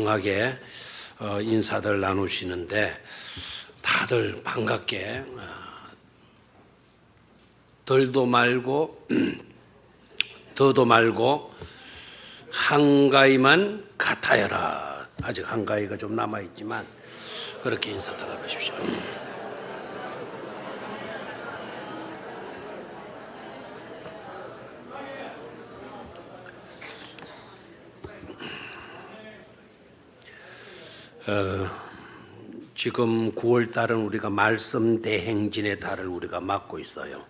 다정하게 인사들 나누시는데 다들 반갑게 덜도 말고 더도 말고 한가위만 같아여라. 아직 한가위가 좀 남아있지만 그렇게 인사들 나누십시오. 지금 9월 달은 우리가 말씀 대행진의 달을 우리가 맞고 있어요.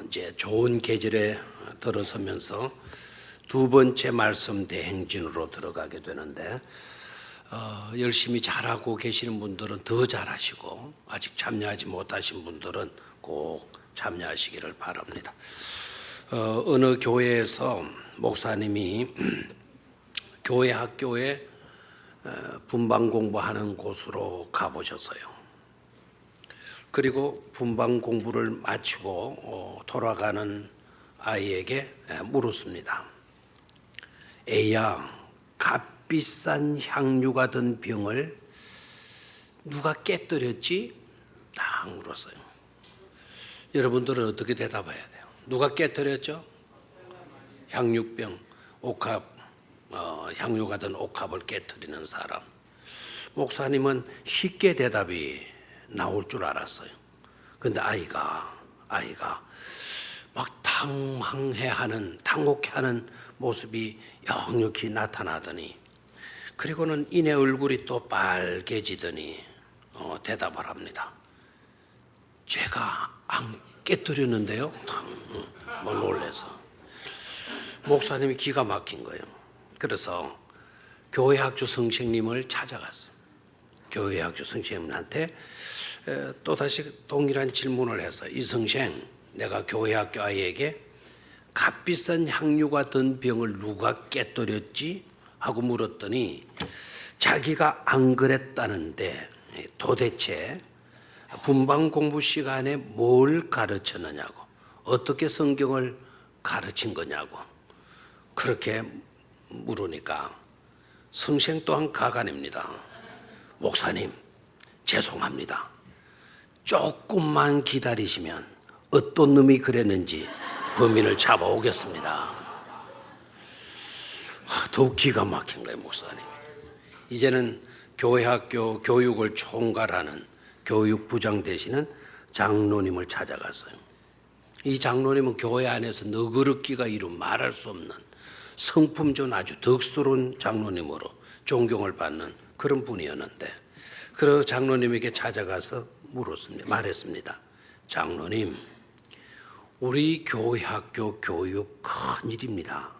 이제 좋은 계절에 들어서면서 두 번째 말씀 대행진으로 들어가게 되는데 열심히 잘하고 계시는 분들은 더 잘하시고 아직 참여하지 못하신 분들은 꼭 참여하시기를 바랍니다. 어느 교회에서 목사님이 교회 학교에 분방 공부하는 곳으로 가보셨어요. 그리고 분방 공부를 마치고 돌아가는 아이에게 물었습니다. 애야, 값비싼 향유가 든 병을 누가 깨뜨렸지? 딱 물었어요. 여러분들은 어떻게 대답해야 돼요? 누가 깨뜨렸죠? 향유병, 옥합, 향유가 든 옥합을 깨뜨리는 사람. 목사님은 쉽게 대답이 나올 줄 알았어요. 근데 아이가 막 당혹해하는 모습이 역력히 나타나더니 그리고는 이내 얼굴이 또 빨개지더니 대답을 합니다. 제가 안 깨뜨렸는데요. 뭐 놀래서 목사님이 기가 막힌 거예요. 그래서 교회 학교 선생님을 찾아갔어요. 교회 학교 선생님한테 또다시 동일한 질문을 해서 이 선생, 내가 교회 학교 아이에게 값비싼 향유가 든 병을 누가 깨뜨렸지? 하고 물었더니 자기가 안 그랬다는데 도대체 분방 공부 시간에 뭘 가르쳤느냐고, 어떻게 성경을 가르친 거냐고 그렇게 물으니까 선생 또한 가관입니다. 목사님, 죄송합니다. 조금만 기다리시면 어떤 놈이 그랬는지 범인을 잡아오겠습니다. 더욱 기가 막힌 거예요, 목사님. 이제는 교회 학교 교육을 총괄하는 교육부장 되시는 장로님을 찾아갔어요. 이 장로님은 교회 안에서 너그럽기가 이루 말할 수 없는 성품 좋은 아주 덕스러운 장로님으로 존경을 받는 그런 분이었는데 그 장로님에게 찾아가서 말했습니다. 장로님, 우리 교회 학교 교육 큰일입니다.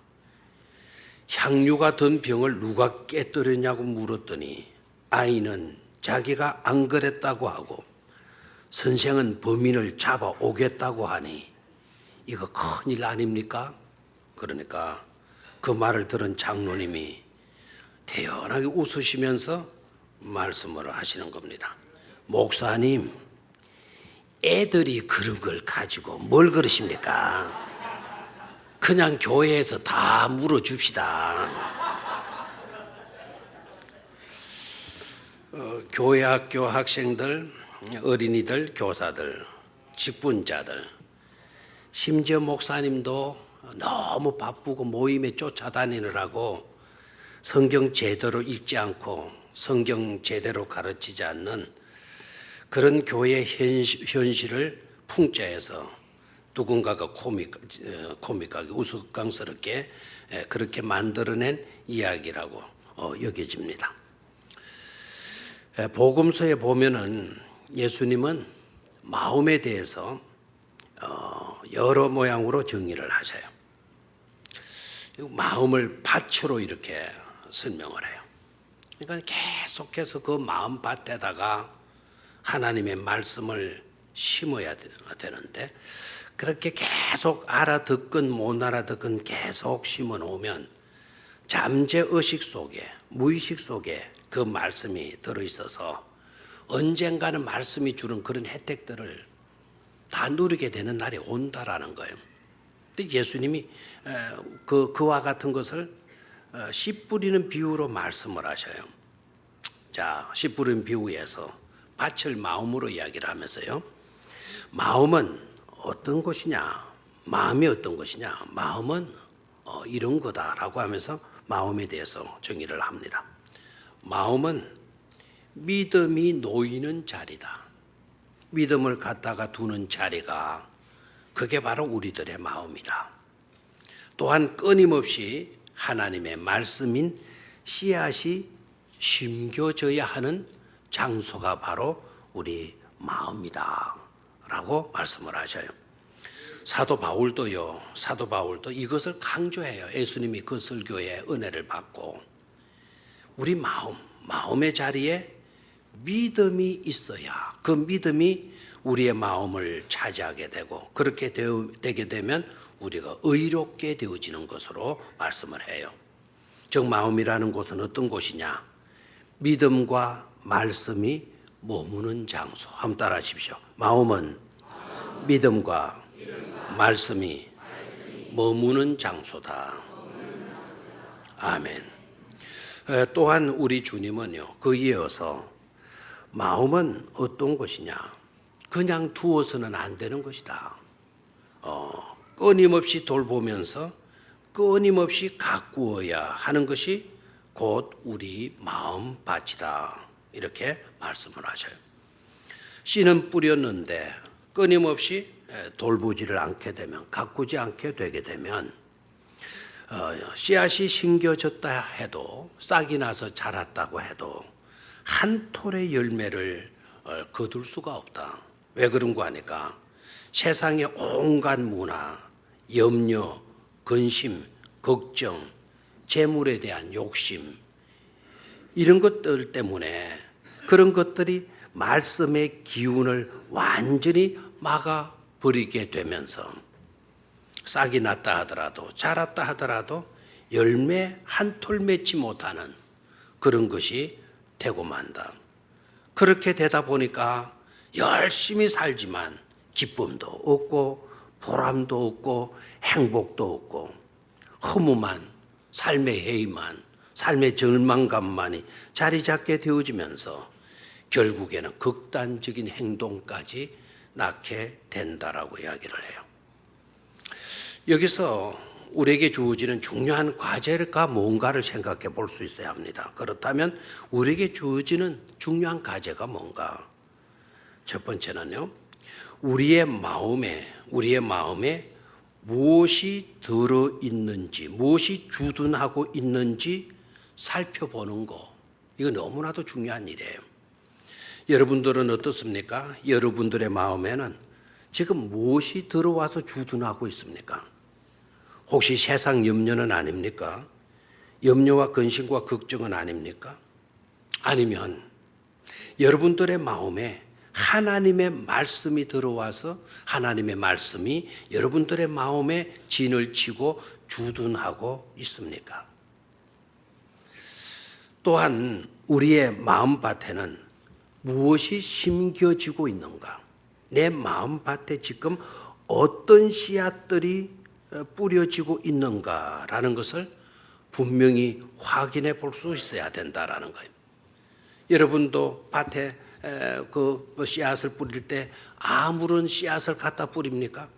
향유가 든 병을 누가 깨뜨렸냐고 물었더니 아이는 자기가 안 그랬다고 하고 선생은 범인을 잡아오겠다고 하니 이거 큰일 아닙니까? 그러니까 그 말을 들은 장로님이 태연하게 웃으시면서 말씀을 하시는 겁니다. 목사님, 애들이 그런 걸 가지고 뭘 그러십니까? 그냥 교회에서 다 물어줍시다. 교회 학교 학생들, 어린이들, 교사들, 직분자들, 심지어 목사님도 너무 바쁘고 모임에 쫓아다니느라고 성경 제대로 읽지 않고 성경 제대로 가르치지 않는 그런 교회 현실을 풍자해서 누군가가 코믹하게 우스꽝스럽게 그렇게 만들어낸 이야기라고 여겨집니다. 복음서에 보면은 예수님은 마음에 대해서 여러 모양으로 정의를 하셔요. 마음을 밭으로 이렇게 설명을 해요. 그러니까 계속해서 그 마음 밭에다가 하나님의 말씀을 심어야 되는데 그렇게 계속 알아듣건 못 알아듣건 계속 심어 놓으면 잠재의식 속에, 무의식 속에 그 말씀이 들어있어서 언젠가는 말씀이 주는 그런 혜택들을 다 누리게 되는 날이 온다라는 거예요. 근데 예수님이 그와 같은 것을 씨 뿌리는 비유로 말씀을 하셔요. 자, 씨 뿌리는 비유에서 밭을 마음으로 이야기를 하면서요. 마음은 어떤 것이냐? 마음이 어떤 것이냐? 마음은 이런 거다라고 하면서 마음에 대해서 정의를 합니다. 마음은 믿음이 놓이는 자리다. 믿음을 갖다가 두는 자리가 그게 바로 우리들의 마음이다. 또한 끊임없이 하나님의 말씀인 씨앗이 심겨져야 하는 장소가 바로 우리 마음이다 라고 말씀을 하셔요. 사도 바울도 이것을 강조해요. 예수님이 그 설교에 은혜를 받고 우리 마음의 자리에 믿음이 있어야 그 믿음이 우리의 마음을 차지하게 되고 그렇게 되게 되면 우리가 의롭게 되어지는 것으로 말씀을 해요. 즉 마음이라는 곳은 어떤 곳이냐? 믿음과 말씀이 머무는 장소. 한번 따라 하십시오. 마음은 믿음과 말씀이 머무는 장소다. 아멘. 또한 우리 주님은요, 그 이어서 마음은 어떤 것이냐? 그냥 두어서는 안 되는 것이다. 끊임없이 돌보면서 끊임없이 가꾸어야 하는 것이 곧 우리 마음밭이다. 이렇게 말씀을 하셔요. 씨는 뿌렸는데 끊임없이 돌보지를 않게 되면, 가꾸지 않게 되게 되면 씨앗이 심겨졌다 해도, 싹이 나서 자랐다고 해도 한 톨의 열매를 거둘 수가 없다. 왜 그런 거 하니까 세상의 온갖 문화, 염려, 근심, 걱정, 재물에 대한 욕심, 이런 것들 때문에 그런 것들이 말씀의 기운을 완전히 막아버리게 되면서 싹이 났다 하더라도, 자랐다 하더라도 열매 한 톨 맺지 못하는 그런 것이 되고 만다. 그렇게 되다 보니까 열심히 살지만 기쁨도 없고 보람도 없고 행복도 없고 허무만, 삶의 해이만, 삶의 절망감만이 자리 잡게 되어지면서 결국에는 극단적인 행동까지 낳게 된다라고 이야기를 해요. 여기서 우리에게 주어지는 중요한 과제가 뭔가를 생각해 볼 수 있어야 합니다. 그렇다면 우리에게 주어지는 중요한 과제가 뭔가? 첫 번째는요, 우리의 마음에 무엇이 들어있는지, 무엇이 주둔하고 있는지 살펴보는 거. 이거 너무나도 중요한 일이에요. 여러분들은 어떻습니까? 여러분들의 마음에는 지금 무엇이 들어와서 주둔하고 있습니까? 혹시 세상 염려는 아닙니까? 염려와 근심과 걱정은 아닙니까? 아니면 여러분들의 마음에 하나님의 말씀이 들어와서 하나님의 말씀이 여러분들의 마음에 진을 치고 주둔하고 있습니까? 또한 우리의 마음밭에는 무엇이 심겨지고 있는가? 내 마음밭에 지금 어떤 씨앗들이 뿌려지고 있는가라는 것을 분명히 확인해 볼 수 있어야 된다라는 거예요. 여러분도 밭에 그 씨앗을 뿌릴 때 아무런 씨앗을 갖다 뿌립니까?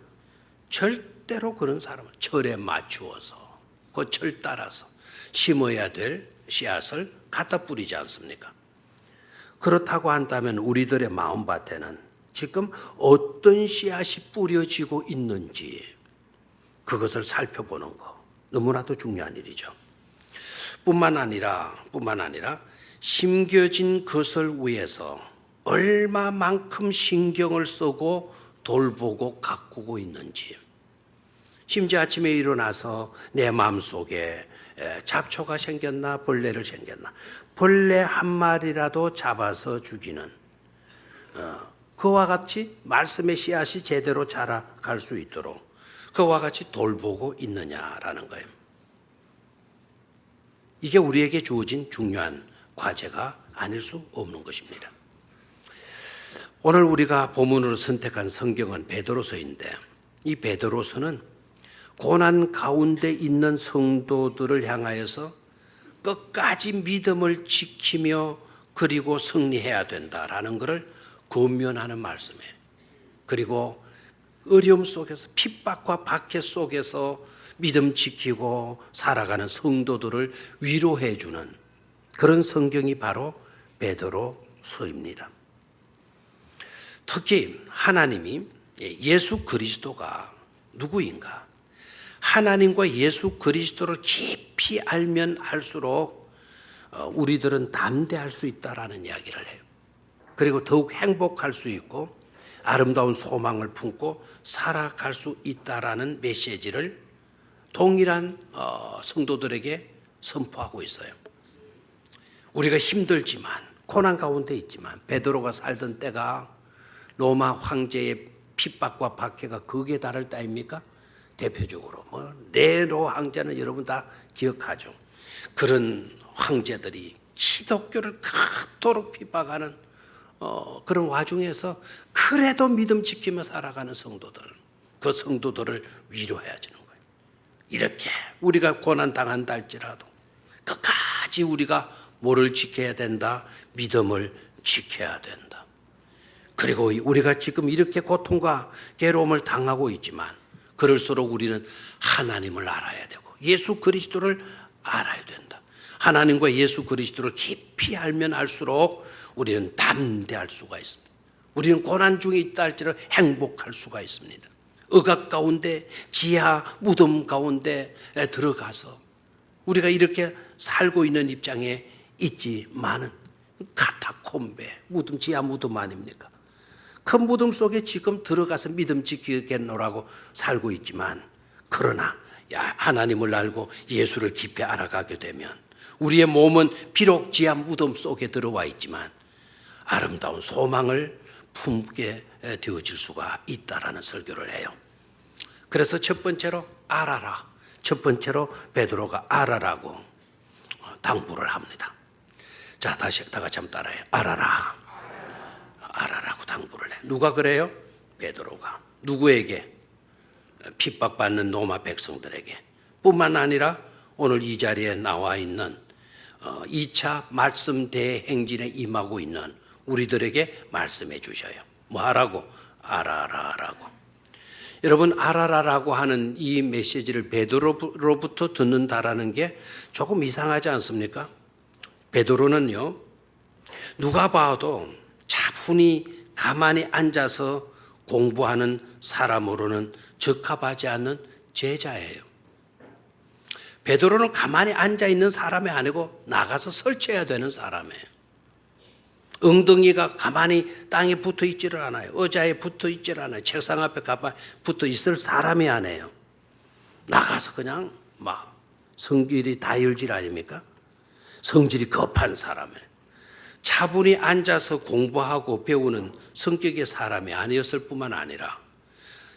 절대로 그런 사람은 철에 맞추어서 그 철 따라서 심어야 될 씨앗을 갖다 뿌리지 않습니까? 그렇다고 한다면 우리들의 마음밭에는 지금 어떤 씨앗이 뿌려지고 있는지 그것을 살펴보는 거 너무나도 중요한 일이죠. 뿐만 아니라 심겨진 것을 위해서 얼마만큼 신경을 쓰고 돌보고 가꾸고 있는지, 심지어 아침에 일어나서 내 마음속에 잡초가 생겼나 벌레를 생겼나, 벌레 한 마리라도 잡아서 죽이는 그와 같이 말씀의 씨앗이 제대로 자라갈 수 있도록 그와 같이 돌보고 있느냐라는 거예요. 이게 우리에게 주어진 중요한 과제가 아닐 수 없는 것입니다. 오늘 우리가 본문으로 선택한 성경은 베드로서인데, 이 베드로서는 고난 가운데 있는 성도들을 향하여서 끝까지 믿음을 지키며 그리고 승리해야 된다라는 것을 권면하는 말씀이에요. 그리고 어려움 속에서 핍박과 박해 속에서 믿음 지키고 살아가는 성도들을 위로해 주는 그런 성경이 바로 베드로서입니다. 특히 하나님이 예수 그리스도가 누구인가? 하나님과 예수 그리스도를 깊이 알면 알수록 우리들은 담대할 수 있다라는 이야기를 해요. 그리고 더욱 행복할 수 있고 아름다운 소망을 품고 살아갈 수 있다라는 메시지를 동일한 성도들에게 선포하고 있어요. 우리가 힘들지만 고난 가운데 있지만 베드로가 살던 때가 로마 황제의 핍박과 박해가 극에 달할 때입니까? 대표적으로 네로 황제는 여러분 다 기억하죠. 그런 황제들이 기독교를 그토록 핍박하는 그런 와중에서 그래도 믿음 지키며 살아가는 성도들, 그 성도들을 위로해야 되는 거예요. 이렇게 우리가 고난 당한다 할지라도 끝까지 우리가 뭐를 지켜야 된다? 믿음을 지켜야 된다. 그리고 우리가 지금 이렇게 고통과 괴로움을 당하고 있지만 그럴수록 우리는 하나님을 알아야 되고 예수 그리스도를 알아야 된다. 하나님과 예수 그리스도를 깊이 알면 알수록 우리는 담대할 수가 있습니다. 우리는 고난 중에 있다 할지라도 행복할 수가 있습니다. 억압 가운데 지하 무덤 가운데 들어가서 우리가 이렇게 살고 있는 입장에 있지만은 카타콤베 무덤 지하 무덤 아닙니까? 큰 무덤 속에 지금 들어가서 믿음 지키겠노라고 살고 있지만 그러나 하나님을 알고 예수를 깊이 알아가게 되면 우리의 몸은 비록 지하 무덤 속에 들어와 있지만 아름다운 소망을 품게 되어질 수가 있다라는 설교를 해요. 그래서 첫 번째로 알아라. 첫 번째로 베드로가 알아라고 당부를 합니다. 자, 다시 다 같이 한번 따라해요. 알아라. 알아라고 당부를 해. 누가 그래요? 베드로가. 누구에게? 핍박받는 로마 백성들에게. 뿐만 아니라 오늘 이 자리에 나와 있는 2차 말씀 대행진에 임하고 있는 우리들에게 말씀해 주셔요. 뭐 하라고? 알아라라고. 여러분, 알아라라고 하는 이 메시지를 베드로로부터 듣는다라는 게 조금 이상하지 않습니까? 베드로는요, 누가 봐도 차분히 가만히 앉아서 공부하는 사람으로는 적합하지 않는 제자예요. 베드로는 가만히 앉아있는 사람이 아니고 나가서 설쳐야 되는 사람이에요. 엉덩이가 가만히 땅에 붙어 있지를 않아요. 의자에 붙어 있지를 않아요. 책상 앞에 가만히 붙어 있을 사람이 아니에요. 나가서 그냥 막 성질이 다혈질 아닙니까? 성질이 급한 사람이에요. 차분히 앉아서 공부하고 배우는 성격의 사람이 아니었을 뿐만 아니라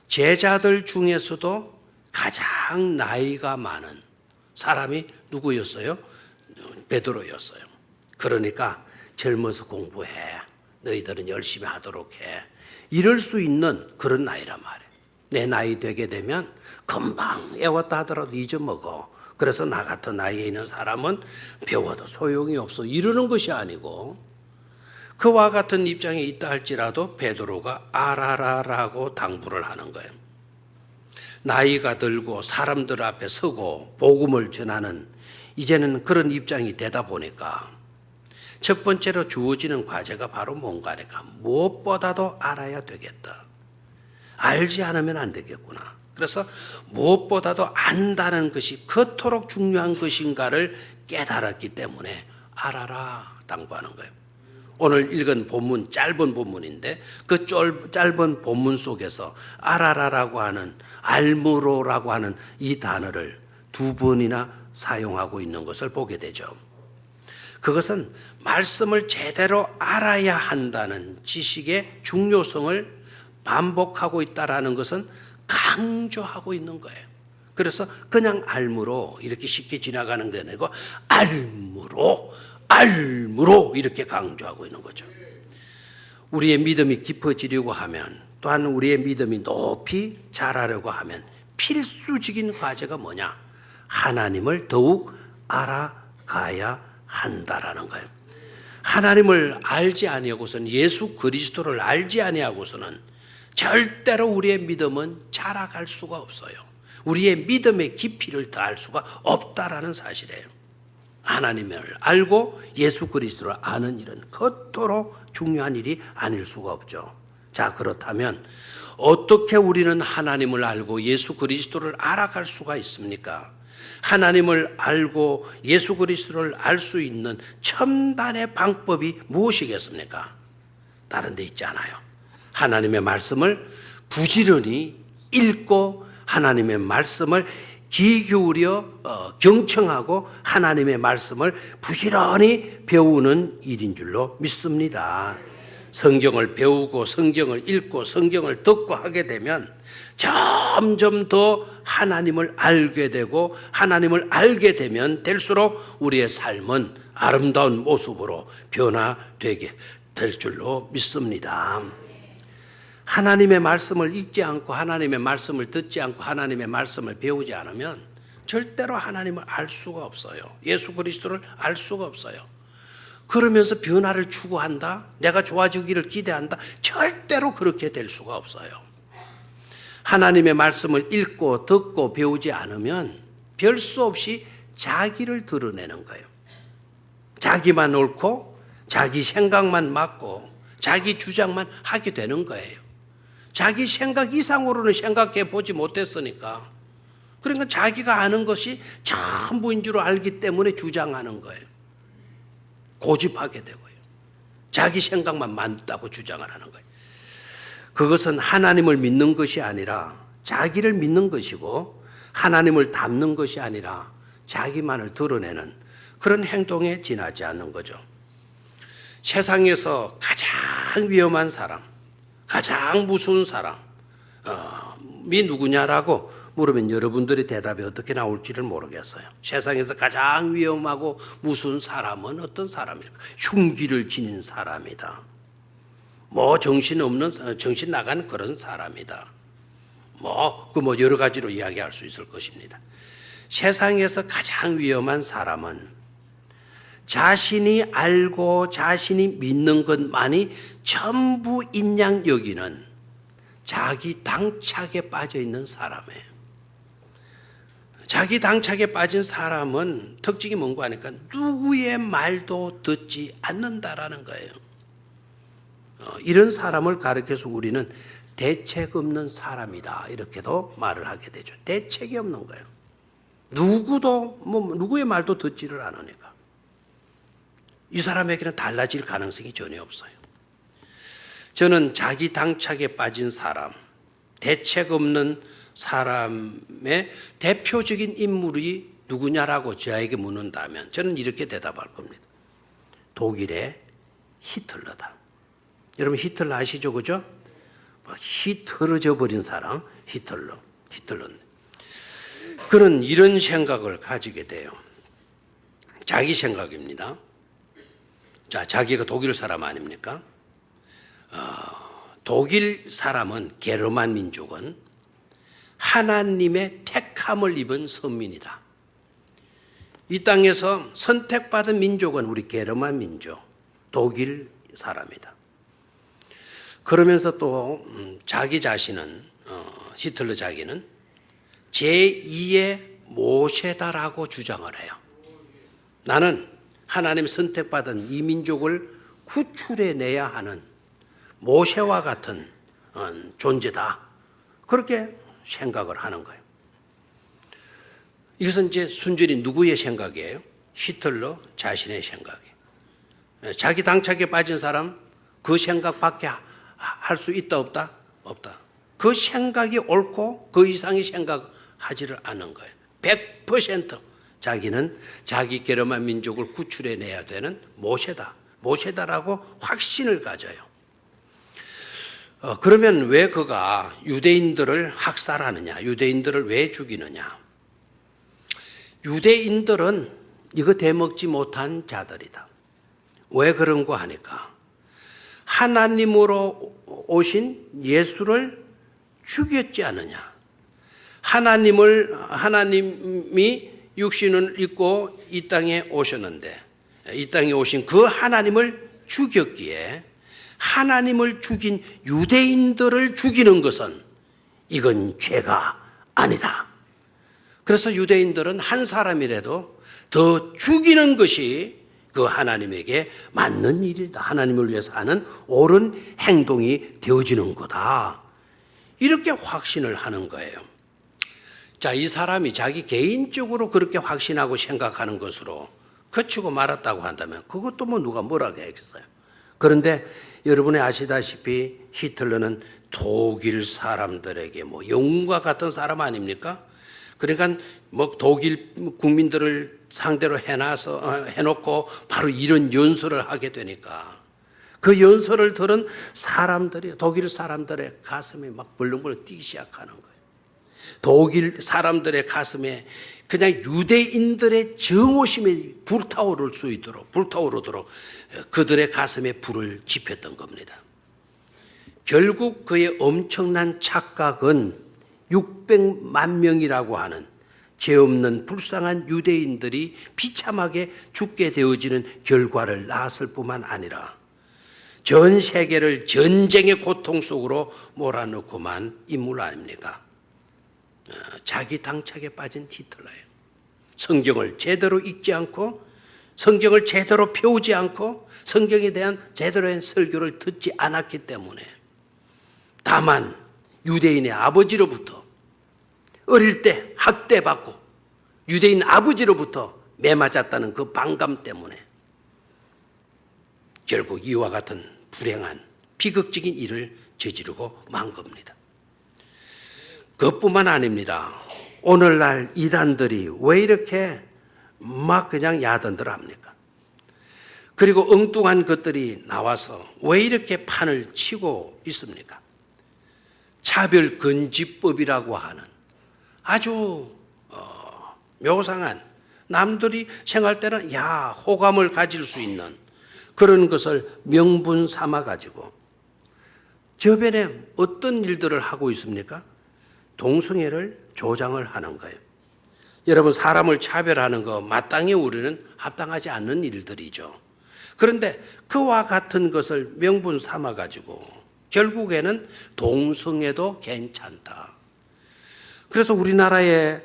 제자들 중에서도 가장 나이가 많은 사람이 누구였어요? 베드로였어요. 그러니까 젊어서 공부해. 너희들은 열심히 하도록 해. 이럴 수 있는 그런 나이란 말이에요. 내 나이 되게 되면 금방 애웠다 하더라도 잊어먹어. 그래서 나 같은 나이에 있는 사람은 배워도 소용이 없어. 이러는 것이 아니고 그와 같은 입장에 있다 할지라도 베드로가 알아라라고 당부를 하는 거예요. 나이가 들고 사람들 앞에 서고 복음을 전하는 이제는 그런 입장이 되다 보니까 첫 번째로 주어지는 과제가 바로 뭔가니까 무엇보다도 알아야 되겠다. 알지 않으면 안 되겠구나. 그래서 무엇보다도 안다는 것이 그토록 중요한 것인가를 깨달았기 때문에 알아라 당부하는 거예요. 오늘 읽은 본문 짧은 본문인데 그 짧은 본문 속에서 알아라라고 하는 알므로라고 하는 이 단어를 두 번이나 사용하고 있는 것을 보게 되죠. 그것은 말씀을 제대로 알아야 한다는 지식의 중요성을 반복하고 있다라는 것은 강조하고 있는 거예요. 그래서 그냥 알므로 이렇게 쉽게 지나가는 게 아니고 알므로 이렇게 강조하고 있는 거죠. 우리의 믿음이 깊어지려고 하면 또한 우리의 믿음이 높이 자라려고 하면 필수적인 과제가 뭐냐? 하나님을 더욱 알아가는 가야 한다라는 거예요. 하나님을 알지 아니하고서는, 예수 그리스도를 알지 아니하고서는 절대로 우리의 믿음은 자라갈 수가 없어요. 우리의 믿음의 깊이를 더할 수가 없다라는 사실이에요. 하나님을 알고 예수 그리스도를 아는 일은 그토록 중요한 일이 아닐 수가 없죠. 자, 그렇다면 어떻게 우리는 하나님을 알고 예수 그리스도를 알아갈 수가 있습니까? 하나님을 알고 예수 그리스도를 알 수 있는 첨단의 방법이 무엇이겠습니까? 다른 데 있지 않아요. 하나님의 말씀을 부지런히 읽고 하나님의 말씀을 귀 기울여 경청하고 하나님의 말씀을 부지런히 배우는 일인 줄로 믿습니다. 성경을 배우고 성경을 읽고 성경을 듣고 하게 되면 점점 더 하나님을 알게 되고, 하나님을 알게 되면 될수록 우리의 삶은 아름다운 모습으로 변화되게 될 줄로 믿습니다. 하나님의 말씀을 읽지 않고 하나님의 말씀을 듣지 않고 하나님의 말씀을 배우지 않으면 절대로 하나님을 알 수가 없어요. 예수 그리스도를 알 수가 없어요. 그러면서 변화를 추구한다, 내가 좋아지기를 기대한다, 절대로 그렇게 될 수가 없어요. 하나님의 말씀을 읽고 듣고 배우지 않으면 별 수 없이 자기를 드러내는 거예요. 자기만 옳고 자기 생각만 맞고 자기 주장만 하게 되는 거예요. 자기 생각 이상으로는 생각해 보지 못했으니까, 그러니까 자기가 아는 것이 전부인 줄 알기 때문에 주장하는 거예요. 고집하게 되고요. 자기 생각만 맞다고 주장을 하는 거예요. 그것은 하나님을 믿는 것이 아니라 자기를 믿는 것이고, 하나님을 닮는 것이 아니라 자기만을 드러내는 그런 행동에 지나지 않는 거죠. 세상에서 가장 위험한 사람, 가장 무서운 사람이 누구냐라고 물으면 여러분들의 대답이 어떻게 나올지를 모르겠어요. 세상에서 가장 위험하고 무서운 사람은 어떤 사람일까? 흉기를 지닌 사람이다. 정신 나간 그런 사람이다. 여러 가지로 이야기할 수 있을 것입니다. 세상에서 가장 위험한 사람은 자신이 알고 자신이 믿는 것만이 전부인 양 여기는 자기 당착에 빠져 있는 사람이에요. 자기 당착에 빠진 사람은 특징이 뭔가 하니까 누구의 말도 듣지 않는다라는 거예요. 이런 사람을 가리켜서 우리는 대책 없는 사람이다, 이렇게도 말을 하게 되죠. 대책이 없는 거예요. 누구의 말도 듣지를 않으니까 이 사람에게는 달라질 가능성이 전혀 없어요. 저는 자기 당착에 빠진 사람, 대책 없는 사람의 대표적인 인물이 누구냐라고 저에게 묻는다면 저는 이렇게 대답할 겁니다. 독일의 히틀러다. 여러분 히틀러 아시죠? 그죠? 히틀러져 버린 사람, 히틀러는. 그는 이런 생각을 가지게 돼요. 자기 생각입니다. 자, 자기가 독일 사람 아닙니까? 독일 사람은, 게르만 민족은 하나님의 택함을 입은 선민이다. 이 땅에서 선택받은 민족은 우리 게르만 민족, 독일 사람이다. 그러면서 또 자기 자신은, 히틀러 자기는 제2의 모세다라고 주장을 해요. 나는 하나님 선택받은 이 민족을 구출해내야 하는 모세와 같은 존재다, 그렇게 생각을 하는 거예요. 이것은 이제 순전히 누구의 생각이에요? 히틀러 자신의 생각이에요. 자기 당착에 빠진 사람, 그 생각밖에 할 수 있다 없다? 없다. 그 생각이 옳고 그 이상의 생각하지를 않은 거예요. 100% 자기는 자기 게르만 민족을 구출해내야 되는 모세다라고 확신을 가져요. 그러면 왜 그가 유대인들을 학살하느냐? 유대인들을 왜 죽이느냐? 유대인들은 이거 대먹지 못한 자들이다. 왜 그런가 하니까 하나님으로 오신 예수를 죽였지 않느냐? 하나님이 육신을 입고 이 땅에 오셨는데 이 땅에 오신 그 하나님을 죽였기에 하나님을 죽인 유대인들을 죽이는 것은 이건 죄가 아니다. 그래서 유대인들은 한 사람이라도 더 죽이는 것이 그 하나님에게 맞는 일이다. 하나님을 위해서 하는 옳은 행동이 되어지는 거다. 이렇게 확신을 하는 거예요. 자, 이 사람이 자기 개인적으로 그렇게 확신하고 생각하는 것으로 그치고 말았다고 한다면 그것도 뭐 누가 뭐라고 하겠어요. 그런데 여러분이 아시다시피 히틀러는 독일 사람들에게 뭐 영웅과 같은 사람 아닙니까? 그러니까 뭐 독일 국민들을 상대로 해놓고 바로 이런 연설을 하게 되니까 그 연설을 들은 사람들이 독일 사람들의 가슴이 막 벌렁벌렁 뛰기 시작하는 거예요. 독일 사람들의 가슴에 그냥 유대인들의 정오심이 불타오르도록 그들의 가슴에 불을 지폈던 겁니다. 결국 그의 엄청난 착각은 600만 명이라고 하는 죄 없는 불쌍한 유대인들이 비참하게 죽게 되어지는 결과를 낳았을 뿐만 아니라 전 세계를 전쟁의 고통 속으로 몰아넣고만 인물 아닙니까? 자기 당착에 빠진 히틀러예요. 성경을 제대로 읽지 않고 성경을 제대로 배우지 않고 성경에 대한 제대로의 설교를 듣지 않았기 때문에 다만 유대인의 아버지로부터 어릴 때 학대받고 유대인 아버지로부터 매맞았다는 그 반감 때문에 결국 이와 같은 불행한 비극적인 일을 저지르고 만 겁니다. 그것뿐만 아닙니다. 오늘날 이단들이 왜 이렇게 막 그냥 야단들 합니까? 그리고 엉뚱한 것들이 나와서 왜 이렇게 판을 치고 있습니까? 차별금지법이라고 하는 아주 묘상한 남들이 생각할 때는 호감을 가질 수 있는 그런 것을 명분 삼아 가지고 저변에 어떤 일들을 하고 있습니까? 동성애를 조장을 하는 거예요. 여러분, 사람을 차별하는 거 마땅히 우리는 합당하지 않는 일들이죠. 그런데 그와 같은 것을 명분 삼아 가지고 결국에는 동성애도 괜찮다. 그래서 우리나라에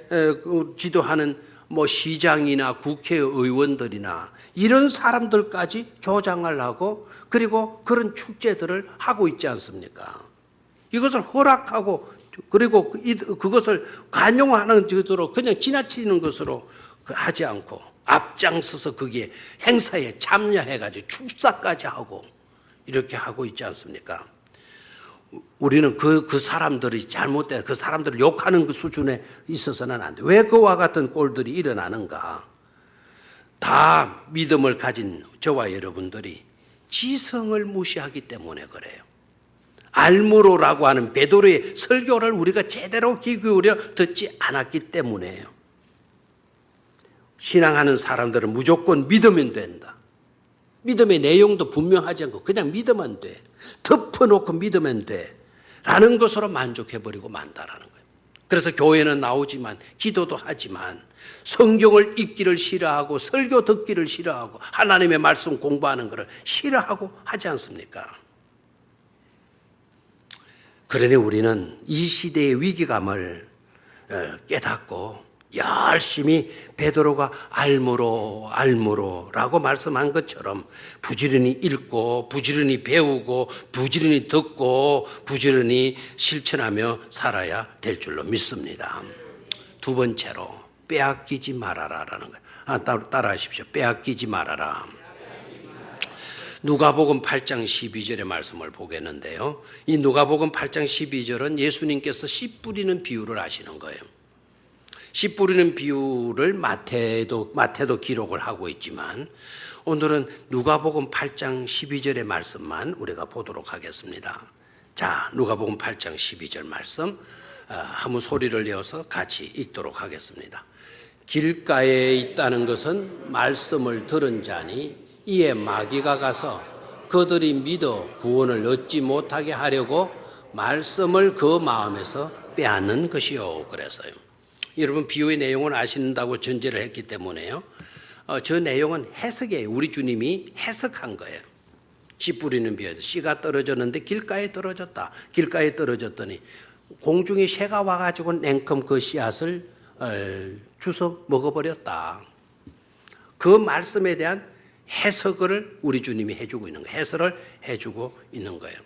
지도하는 뭐 시장이나 국회의원들이나 이런 사람들까지 조장을 하고 그리고 그런 축제들을 하고 있지 않습니까? 이것을 허락하고 그리고 그것을 관용하는 것으로 그냥 지나치는 것으로 하지 않고 앞장서서 거기에 행사에 참여해가지고 축사까지 하고 이렇게 하고 있지 않습니까? 우리는 그 사람들이 잘못된 그 사람들을 욕하는 그 수준에 있어서는 안 돼. 왜 그와 같은 꼴들이 일어나는가? 다 믿음을 가진 저와 여러분들이 지성을 무시하기 때문에 그래요. 알므로라고 하는 베드로의 설교를 우리가 제대로 귀 기울여 듣지 않았기 때문에요. 신앙하는 사람들은 무조건 믿으면 된다. 믿음의 내용도 분명하지 않고 그냥 믿으면 돼. 덮어놓고 믿으면 돼. 라는 것으로 만족해버리고 만다라는 거예요. 그래서 교회는 나오지만 기도도 하지만 성경을 읽기를 싫어하고 설교 듣기를 싫어하고 하나님의 말씀 공부하는 것을 싫어하고 하지 않습니까? 그러니 우리는 이 시대의 위기감을 깨닫고 열심히 베드로가 알므로라고 말씀한 것처럼 부지런히 읽고 부지런히 배우고 부지런히 듣고 부지런히 실천하며 살아야 될 줄로 믿습니다. 두 번째로 빼앗기지 말아라라는 거예요. 따라하십시오. 빼앗기지 말아라. 누가복음 8장 12절의 말씀을 보겠는데요. 이 누가복음 8장 12절은 예수님께서 씨 뿌리는 비유를 하시는 거예요. 씨 뿌리는 비유를 마태도 기록을 하고 있지만 오늘은 누가복음 8장 12절의 말씀만 우리가 보도록 하겠습니다. 자, 누가복음 8장 12절 말씀 한번 소리를 내어서 같이 읽도록 하겠습니다. 길가에 있다는 것은 말씀을 들은 자니 이에 마귀가 가서 그들이 믿어 구원을 얻지 못하게 하려고 말씀을 그 마음에서 빼앗는 것이요. 그래서요. 여러분 비유의 내용을 아신다고 전제를 했기 때문에요. 저 내용은 해석이에요. 우리 주님이 해석한 거예요. 씨 뿌리는 비유에서 씨가 떨어졌는데 길가에 떨어졌다. 길가에 떨어졌더니 공중에 새가 와가지고 냉큼 그 씨앗을 주워 먹어버렸다. 그 말씀에 대한 해석을 우리 주님이 해주고 있는 거예요. 해설을 해주고 있는 거예요.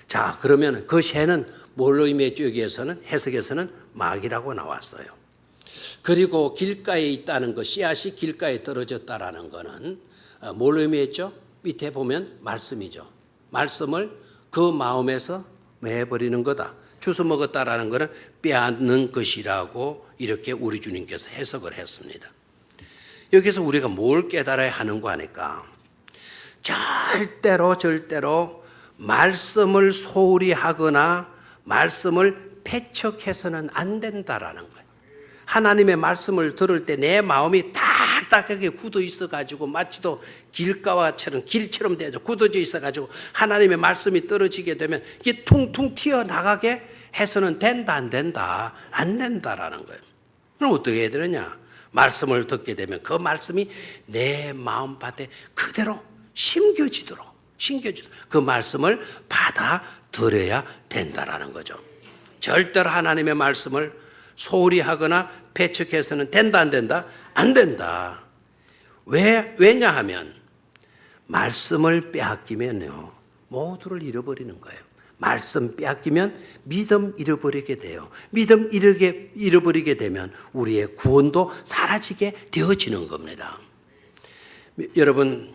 자, 그러면 그 새는 뭘로 의미했죠? 여기에서는 해석에서는 마귀라고 나왔어요. 그리고 길가에 있다는 것, 씨앗이 길가에 떨어졌다라는 것은 뭘로 의미했죠? 밑에 보면 말씀이죠. 말씀을 그 마음에서 매버리는 거다. 주워 먹었다라는 것은 빼앗는 것이라고 이렇게 우리 주님께서 해석을 했습니다. 여기서 우리가 뭘 깨달아야 하는 거 아닐까? 절대로 말씀을 소홀히 하거나 말씀을 패척해서는 안 된다라는 거예요. 하나님의 말씀을 들을 때 내 마음이 딱딱하게 굳어 있어가지고 마치도 길처럼 되죠. 굳어져 있어가지고 하나님의 말씀이 떨어지게 되면 이게 퉁퉁 튀어나가게 해서는 된다 안 된다? 안 된다라는 거예요. 그럼 어떻게 해야 되느냐? 말씀을 듣게 되면 그 말씀이 내 마음밭에 그대로 심겨지도록 그 말씀을 받아들여야 된다라는 거죠. 절대로 하나님의 말씀을 소홀히 하거나 패척해서는 된다 안 된다? 안 된다. 왜냐하면 말씀을 빼앗기면요 모두를 잃어버리는 거예요. 말씀 빼앗기면 믿음 잃어버리게 돼요. 믿음 잃어버리게 되면 우리의 구원도 사라지게 되어지는 겁니다. 여러분,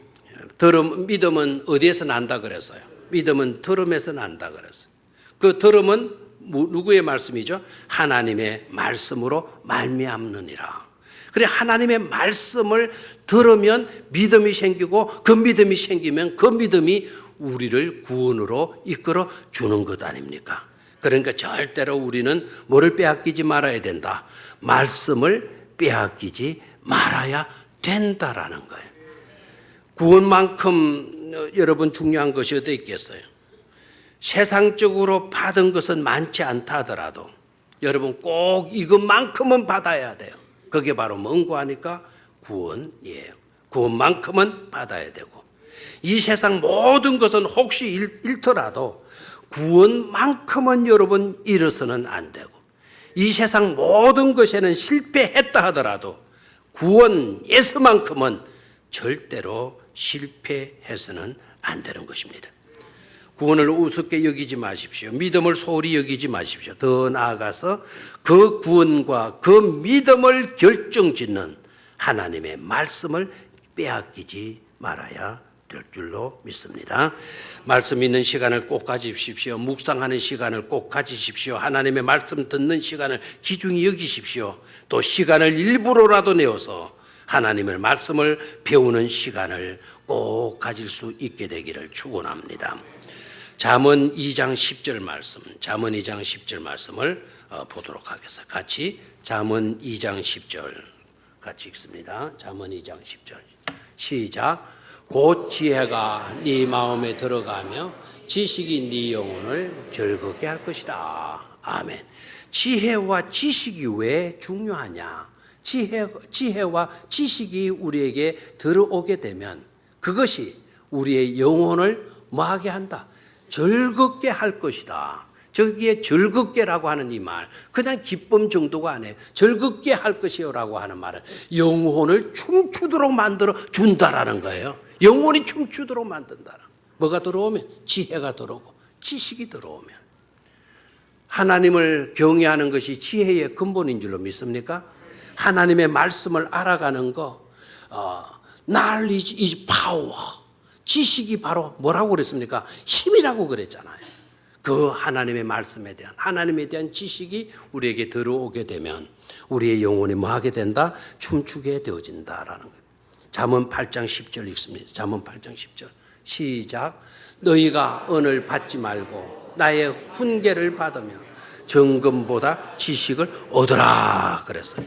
믿음은 어디에서 난다 그랬어요? 믿음은 들음에서 난다 그랬어요. 그 들음은 누구의 말씀이죠? 하나님의 말씀으로 말미암느니라. 그래, 하나님의 말씀을 들으면 믿음이 생기고 그 믿음이 생기면 그 믿음이 우리를 구원으로 이끌어 주는 것 아닙니까? 그러니까 절대로 우리는 뭐를 빼앗기지 말아야 된다? 말씀을 빼앗기지 말아야 된다라는 거예요. 구원만큼 여러분 중요한 것이 어디 있겠어요? 세상적으로 받은 것은 많지 않다 하더라도 여러분 꼭 이것만큼은 받아야 돼요. 그게 바로 뭔가 하니까 구원이에요. 구원만큼은 받아야 되고 이 세상 모든 것은 혹시 잃더라도 구원만큼은 여러분 잃어서는 안 되고 이 세상 모든 것에는 실패했다 하더라도 구원 예수만큼은 절대로 실패해서는 안 되는 것입니다. 구원을 우습게 여기지 마십시오. 믿음을 소홀히 여기지 마십시오. 더 나아가서 그 구원과 그 믿음을 결정짓는 하나님의 말씀을 빼앗기지 말아야 될 줄로 믿습니다. 말씀 있는 시간을 꼭 가지십시오. 묵상하는 시간을 꼭 가지십시오. 하나님의 말씀 듣는 시간을 귀중히 여기십시오. 또 시간을 일부러라도 내어서 하나님의 말씀을 배우는 시간을 꼭 가질 수 있게 되기를 축원합니다. 잠언 2장 10절 말씀, 잠언 2장 10절 말씀을 보도록 하겠습니다. 같이 잠언 2장 10절 같이 읽습니다. 잠언 2장 10절 시작. 곧 지혜가 네 마음에 들어가며 지식이 네 영혼을 즐겁게 할 것이다. 아멘. 지혜와 지식이 왜 중요하냐? 지혜와 지식이 우리에게 들어오게 되면 그것이 우리의 영혼을 뭐하게 한다? 즐겁게 할 것이다. 저기에 즐겁게라고 하는 이 말, 그냥 기쁨 정도가 아니에요. 즐겁게 할 것이요라고 하는 말은 영혼을 춤추도록 만들어 준다라는 거예요. 영혼이 춤추도록 만든다라. 뭐가 들어오면 지혜가 들어오고 지식이 들어오면 하나님을 경외하는 것이 지혜의 근본인 줄로 믿습니까? 하나님의 말씀을 알아가는 거, knowledge is power. 지식이 바로 뭐라고 그랬습니까? 힘이라고 그랬잖아요. 그 하나님의 말씀에 대한, 하나님에 대한 지식이 우리에게 들어오게 되면 우리의 영혼이 뭐하게 된다? 춤추게 되어진다라는 거예요. 잠언 8장 10절 읽습니다. 잠언 8장 10절 시작. 너희가 은을 받지 말고 나의 훈계를 받으며 정금보다 지식을 얻으라 그랬어요.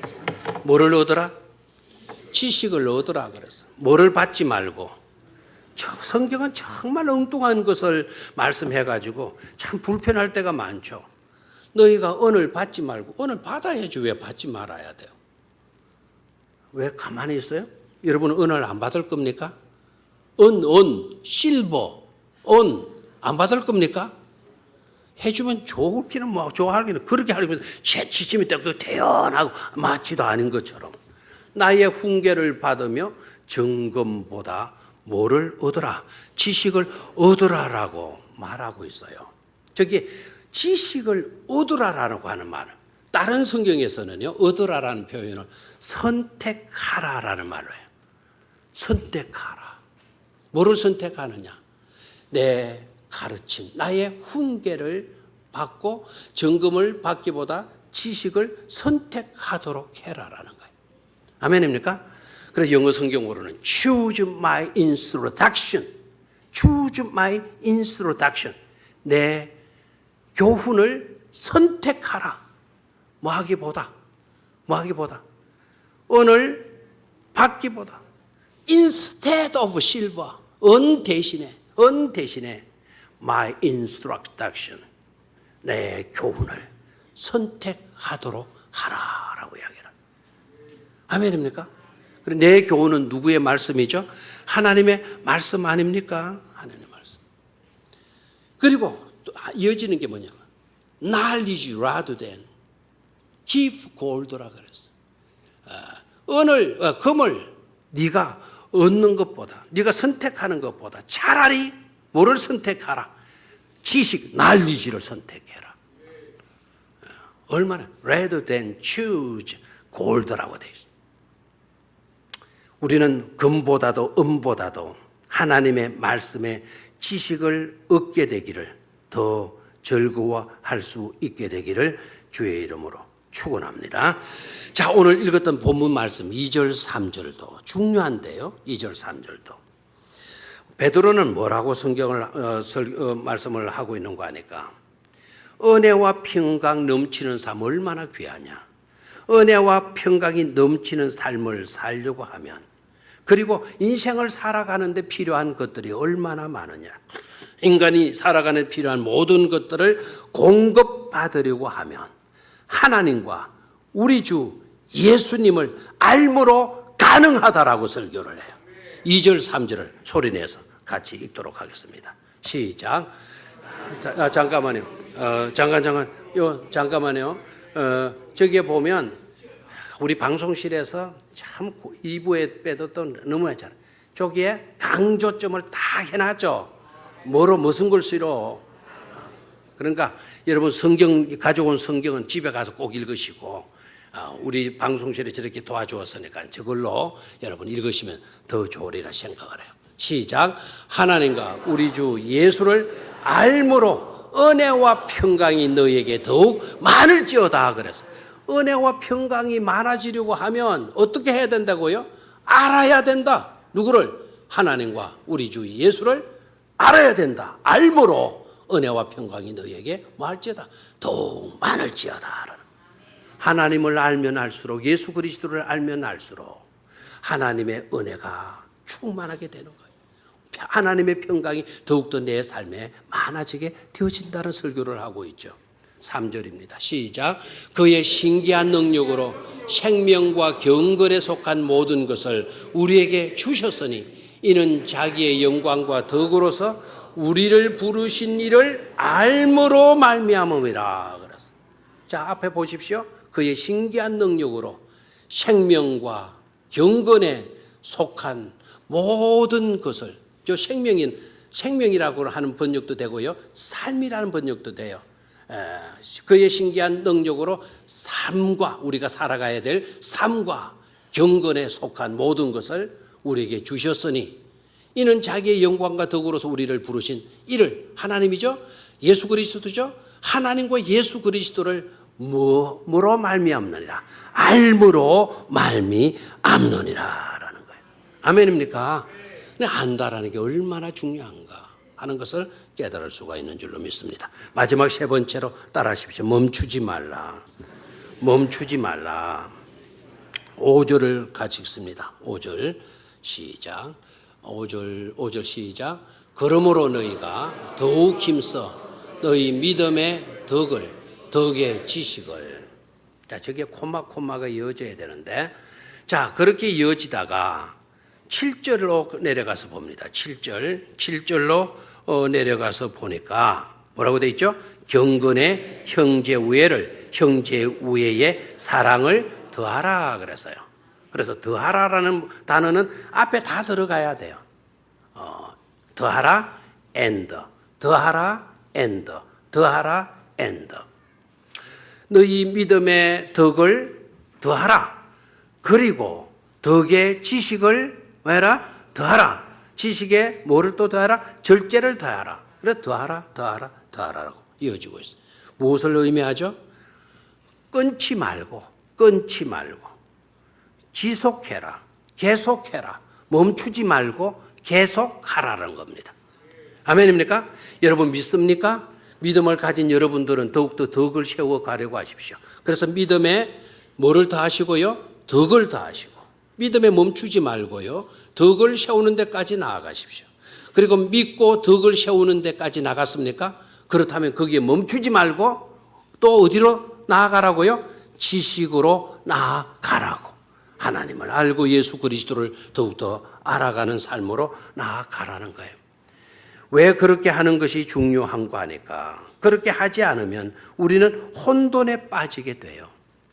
뭐를 얻으라? 지식을 얻으라 그랬어요. 뭐를 받지 말고. 성경은 정말 엉뚱한 것을 말씀해가지고 참 불편할 때가 많죠. 너희가 은을 받지 말고, 은을 받아야지 왜 받지 말아야 돼요? 왜 가만히 있어요? 여러분은 은을 안 받을 겁니까? 실버, 안 받을 겁니까? 해주면 좋기는 뭐 좋아하기는 그렇게 하려면 채치심이 때도 태연하고 마치도 아닌 것처럼 나의 훈계를 받으며 정금보다 뭐를 얻으라? 지식을 얻으라라고 말하고 있어요. 저기 지식을 얻으라라고 하는 말은 다른 성경에서는요, 얻으라라는 표현을 선택하라라는 말로 해요. 선택하라. 뭐를 선택하느냐? 내 가르침, 나의 훈계를 받고 정금을 받기보다 지식을 선택하도록 해라라는 거예요. 아멘입니까? 그래서 영어 성경으로는 choose my instruction, choose my instruction. 내 교훈을 선택하라. 뭐 하기보다 은을 받기보다 instead of silver, 은 대신에 my instruction, 내 교훈을 선택하도록 하라라고 이야기해요. 아멘입니까? 그리고 내 교훈은 누구의 말씀이죠? 하나님의 말씀 아닙니까? 하나님의 말씀. 그리고 또 이어지는 게 뭐냐면 knowledge rather than give gold라 그랬어. 금을 네가 얻는 것보다, 네가 선택하는 것보다 차라리 뭐를 선택하라? 지식, knowledge를 선택해라. 얼마나? rather than choose gold라고 되어 있어요. 우리는 금보다도 은보다도 하나님의 말씀에 지식을 얻게 되기를, 더 즐거워할 수 있게 되기를 주의 이름으로 축원합니다. 자, 오늘 읽었던 본문 말씀 2절 3절도 중요한데요. 2절 3절도 베드로는 뭐라고 말씀을 하고 있는 거 아니까? 은혜와 평강 넘치는 삶 얼마나 귀하냐. 은혜와 평강이 넘치는 삶을 살려고 하면, 그리고 인생을 살아가는데 필요한 것들이 얼마나 많으냐. 인간이 살아가는 필요한 모든 것들을 공급받으려고 하면 하나님과 우리 주 예수님을 알므로 가능하다라고 설교를 해요. 2절 3절을 소리내서 같이 읽도록 하겠습니다. 시작. 잠깐만요. 잠깐만요. 저기에 보면 우리 방송실에서 참 2부에 빼도 또 너무 했잖아요. 저기에 강조점을 다 해놨죠. 무슨 글씨로. 그러니까 여러분 가져온 성경은 집에 가서 꼭 읽으시고, 우리 방송실에 저렇게 도와주었으니까 저걸로 여러분 읽으시면 더 좋으리라 생각을 해요. 시작. 하나님과 우리 주 예수를 알므로 은혜와 평강이 너에게 더욱 많을지어다 그래서, 은혜와 평강이 많아지려고 하면 어떻게 해야 된다고요? 알아야 된다. 누구를? 하나님과 우리 주 예수를 알아야 된다. 알므로 은혜와 평강이 너에게 뭐할지어다? 더욱 많을지어다. 하나님을 알면 알수록, 예수 그리스도를 알면 알수록 하나님의 은혜가 충만하게 되는 거예요. 하나님의 평강이 더욱더 내 삶에 많아지게 되어진다는 설교를 하고 있죠. 3절입니다. 시작. 그의 신기한 능력으로 생명과 경건에 속한 모든 것을 우리에게 주셨으니 이는 자기의 영광과 덕으로서 우리를 부르신 이를 알므로 말미암음이라. 그랬어요. 자, 앞에 보십시오. 그의 신기한 능력으로 생명과 경건에 속한 모든 것을, 저 생명이라고 하는 번역도 되고요, 삶이라는 번역도 돼요. 그의 신기한 능력으로 삶과, 우리가 살아가야 될 삶과 경건에 속한 모든 것을 우리에게 주셨으니 이는 자기의 영광과 덕으로서 우리를 부르신 이를, 하나님이죠, 예수 그리스도죠. 하나님과 예수 그리스도를 뭐로 말미암느니라? 알므로 말미암느니라 라는 거예요. 아멘입니까? 근데 안다라는 게 얼마나 중요한가 하는 것을 깨달을 수가 있는 줄로 믿습니다. 마지막 세 번째로 따라하십시오. 멈추지 말라. 멈추지 말라. 5절을 같이 읽습니다. 5절 시작. 5절 시작. 그러므로 너희가 더욱 힘써 너희 믿음의 덕을 덕의 지식을. 자, 저게 콤마가 이어져야 되는데, 자, 그렇게 이어지다가 7절로 내려가서 봅니다. 7절로 내려가서 보니까 뭐라고 돼 있죠? 경건의 형제 우애의 사랑을 더하라 그랬어요. 그래서 더하라라는 단어는 앞에 다 들어가야 돼요. 더하라 and, 더하라 and, 더하라 and. 너희 믿음의 덕을 더하라. 그리고 덕의 지식을 뭐해라? 더하라. 지식에 뭐를 또 더하라? 절제를 더하라. 그래 더하라라고 이어지고 있어요. 무엇을 의미하죠? 끊지 말고 지속해라, 계속해라, 멈추지 말고 계속하라는 겁니다. 아멘입니까? 여러분 믿습니까? 믿음을 가진 여러분들은 더욱더 덕을 세워가려고 하십시오. 그래서 믿음에 뭐를 더하시고요? 덕을 더하시고, 믿음에 멈추지 말고요, 덕을 세우는 데까지 나아가십시오. 그리고 믿고 덕을 세우는 데까지 나갔습니까? 그렇다면 거기에 멈추지 말고 또 어디로 나아가라고요? 지식으로 나아가라고. 하나님을 알고 예수 그리스도를 더욱더 알아가는 삶으로 나아가라는 거예요. 왜 그렇게 하는 것이 중요한가 하니까, 그렇게 하지 않으면 우리는 혼돈에 빠지게 돼요.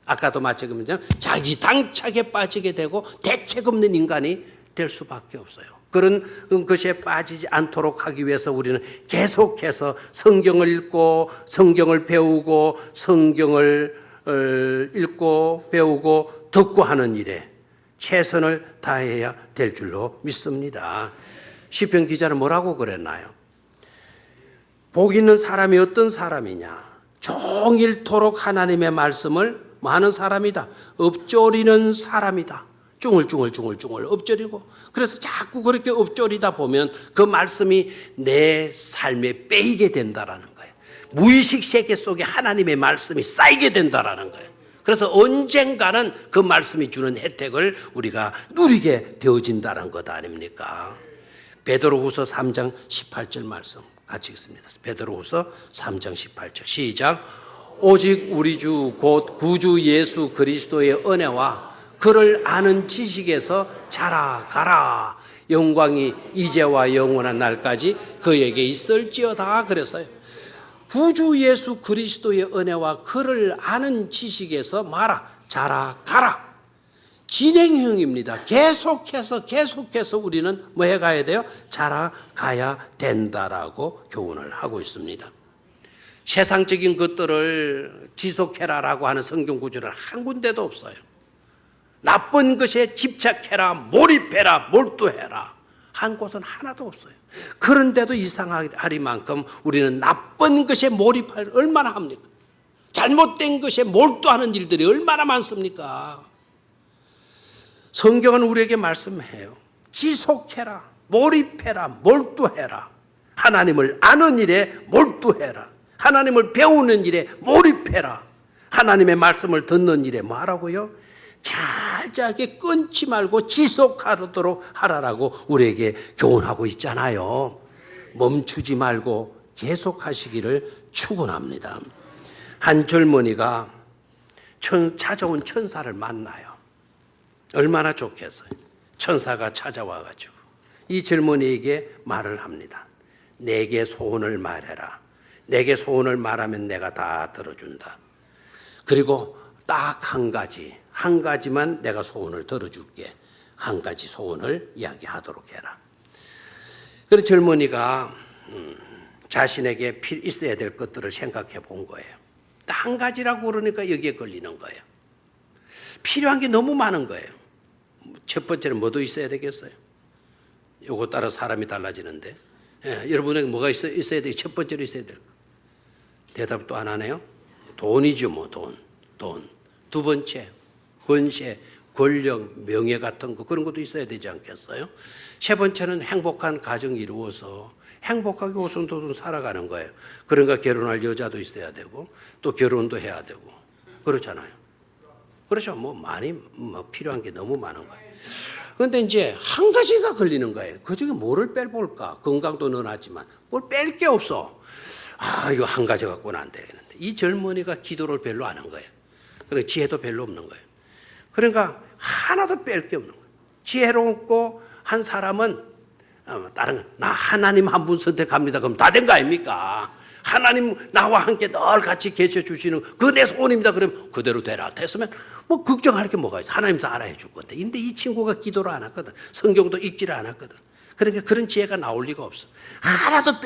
아까도 마찬가지로 자기 당착에 빠지게 되고 대책 없는 인간이 될 수밖에 없어요. 그런 것에 빠지지 않도록 하기 위해서 우리는 계속해서 성경을 읽고 성경을 배우고 성경을 읽고 배우고 듣고 하는 일에 최선을 다해야 될 줄로 믿습니다. 시편 기자는 뭐라고 그랬나요? 복 있는 사람이 어떤 사람이냐? 종일토록 하나님의 말씀을 많은 사람이다. 엎조리는 사람이다. 쭝얼쭝얼 엎조리고, 그래서 자꾸 그렇게 엎조리다 보면 그 말씀이 내 삶에 빼이게 된다라는 거예요. 무의식 세계 속에 하나님의 말씀이 쌓이게 된다라는 거예요. 그래서 언젠가는 그 말씀이 주는 혜택을 우리가 누리게 되어진다는 것 아닙니까? 베드로후서 3장 18절 말씀 같이 읽습니다. 베드로후서 3장 18절 시작. 오직 우리 주 곧 구주 예수 그리스도의 은혜와 그를 아는 지식에서 자라가라. 영광이 이제와 영원한 날까지 그에게 있을지어다 그랬어요. 구주 예수 그리스도의 은혜와 그를 아는 지식에서 마라, 자라가라. 진행형입니다. 계속해서 우리는 뭐 해가야 돼요? 자라가야 된다라고 교훈을 하고 있습니다. 세상적인 것들을 지속해라라고 하는 성경 구절은 한 군데도 없어요. 나쁜 것에 집착해라, 몰입해라, 몰두해라 한 곳은 하나도 없어요. 그런데도 이상하리만큼 우리는 나쁜 것에 몰입할 얼마나 합니까? 잘못된 것에 몰두하는 일들이 얼마나 많습니까? 성경은 우리에게 말씀해요. 지속해라, 몰입해라, 몰두해라. 하나님을 아는 일에 몰두해라. 하나님을 배우는 일에 몰입해라. 하나님의 말씀을 듣는 일에 뭐 하라고요? 잘자게 끊지 말고 지속하도록 하라라고 우리에게 교훈하고 있잖아요. 멈추지 말고 계속하시기를 축원합니다. 한 젊은이가 찾아온 천사를 만나요. 얼마나 좋겠어요. 천사가 찾아와가지고 이 젊은이에게 말을 합니다. 내게 소원을 말해라. 내게 소원을 말하면 내가 다 들어준다. 그리고 딱 한 가지만 내가 소원을 들어줄게. 한 가지 소원을 이야기하도록 해라. 그래서 젊은이가 자신에게 있어야 될 것들을 생각해 본 거예요. 한 가지라고 그러니까 여기에 걸리는 거예요. 필요한 게 너무 많은 거예요. 첫 번째는 뭐도 있어야 되겠어요? 요거 따라 사람이 달라지는데, 여러분에게 뭐가 있어야 돼요? 첫 번째로 있어야 될 거. 대답도 안 하네요. 돈이죠, 뭐 돈. 두 번째 권세, 권력, 명예 같은 거, 그런 것도 있어야 되지 않겠어요? 세 번째는 행복한 가정이 이루어서 행복하게 오손도손 살아가는 거예요. 그러니까 결혼할 여자도 있어야 되고 또 결혼도 해야 되고 그렇잖아요. 그렇죠. 많이 필요한 게 너무 많은 거예요. 그런데 이제 한 가지가 걸리는 거예요. 그중에 뭐를 빼볼까? 건강도 넣어놨지만 뭘 뺄 게 없어. 이거 한 가지 갖고는 안 되겠는데 이 젊은이가 기도를 별로 안 한 거예요. 그리고 지혜도 별로 없는 거예요. 그러니까 하나도 뺄 게 없는 거예요. 지혜롭고 한 사람은 다른 나 하나님 한 분 선택합니다. 그럼 다 된 거 아닙니까? 하나님 나와 함께 늘 같이 계셔 주시는 그 내 소원입니다. 그럼 그대로 되라. 됐으면 뭐 걱정할 게 뭐가 있어. 하나님 다 알아해 줄 건데. 근데 이 친구가 기도를 안 했거든. 성경도 읽지를 않았거든. 그러니까 그런 지혜가 나올 리가 없어. 하나도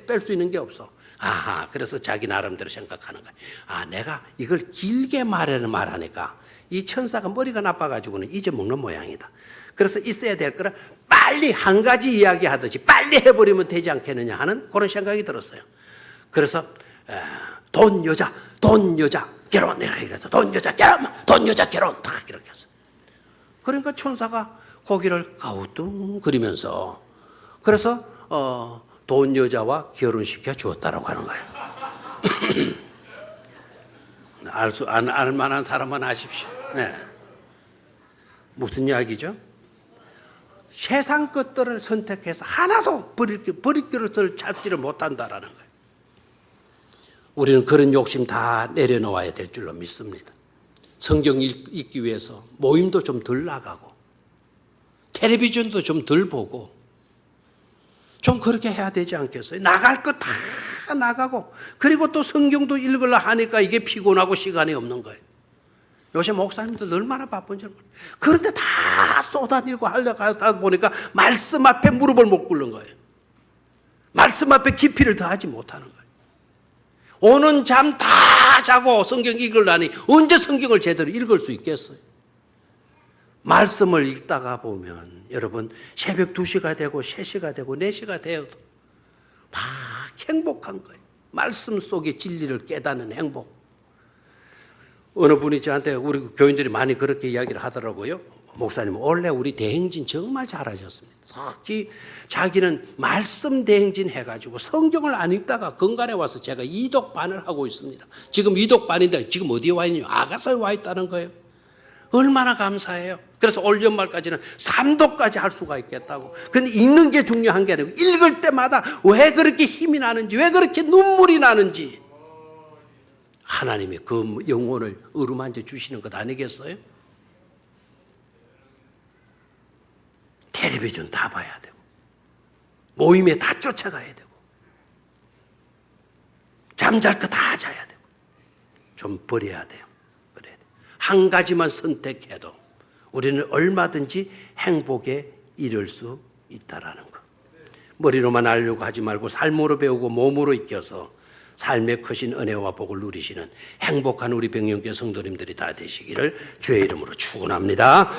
뺄 수 있는 게 없어. 아하, 그래서 자기 나름대로 생각하는 거야. 아, 내가 이걸 길게 말하니까 이 천사가 머리가 나빠가지고는 잊어먹는 모양이다. 그래서 있어야 될 거를 빨리 한 가지 이야기 하듯이 빨리 해버리면 되지 않겠느냐 하는 그런 생각이 들었어요. 그래서 돈 여자 결혼 이렇게 해서 돈 여자 결혼 다 이렇게 했어요. 그러니까 천사가 고개를 가우뚱거리면서 그래서 돈 여자와 결혼시켜 주었다라고 하는 거예요. 알 만한 사람만 아십시오. 네. 무슨 이야기죠? 세상 것들을 선택해서 하나도 버릴 것을 찾지를 못한다라는 거예요. 우리는 그런 욕심 다 내려놓아야 될 줄로 믿습니다. 성경 읽기 위해서 모임도 좀 덜 나가고 텔레비전도 좀 덜 보고 좀 그렇게 해야 되지 않겠어요? 나갈 거 다 나가고 그리고 또 성경도 읽으려 하니까 이게 피곤하고 시간이 없는 거예요. 요새 목사님들 얼마나 바쁜지 몰라요. 그런데 다 쏟아내고 하려고 하다 보니까 말씀 앞에 무릎을 못 꿇는 거예요. 말씀 앞에 깊이를 더하지 못하는 거예요. 오는 잠 다 자고 성경 읽으려니 언제 성경을 제대로 읽을 수 있겠어요? 말씀을 읽다가 보면 여러분 새벽 2시가 되고 3시가 되고 4시가 되어도 막 행복한 거예요. 말씀 속의 진리를 깨닫는 행복. 어느 분이 저한테 우리 교인들이 많이 그렇게 이야기를 하더라고요. 목사님 원래 우리 대행진 정말 잘하셨습니다. 특히 자기는 말씀 대행진 해가지고 성경을 안 읽다가 건간에 와서 제가 이독반을 하고 있습니다. 지금 이독반인데 지금 어디에 와 있느냐? 아가서에 와 있다는 거예요. 얼마나 감사해요. 그래서 올 연말까지는 3독까지 할 수가 있겠다고. 근데 읽는 게 중요한 게 아니고 읽을 때마다 왜 그렇게 힘이 나는지 왜 그렇게 눈물이 나는지 하나님이 그 영혼을 어루만져 주시는 것 아니겠어요? 텔레비전 다 봐야 되고 모임에 다 쫓아가야 되고 잠잘 거 다 자야 되고 좀 버려야 돼요. 한 가지만 선택해도 우리는 얼마든지 행복에 이를 수 있다라는 것. 머리로만 알려고 하지 말고 삶으로 배우고 몸으로 익혀서 삶의 크신 은혜와 복을 누리시는 행복한 우리 백령교 성도님들이 다 되시기를 주의 이름으로 축원합니다.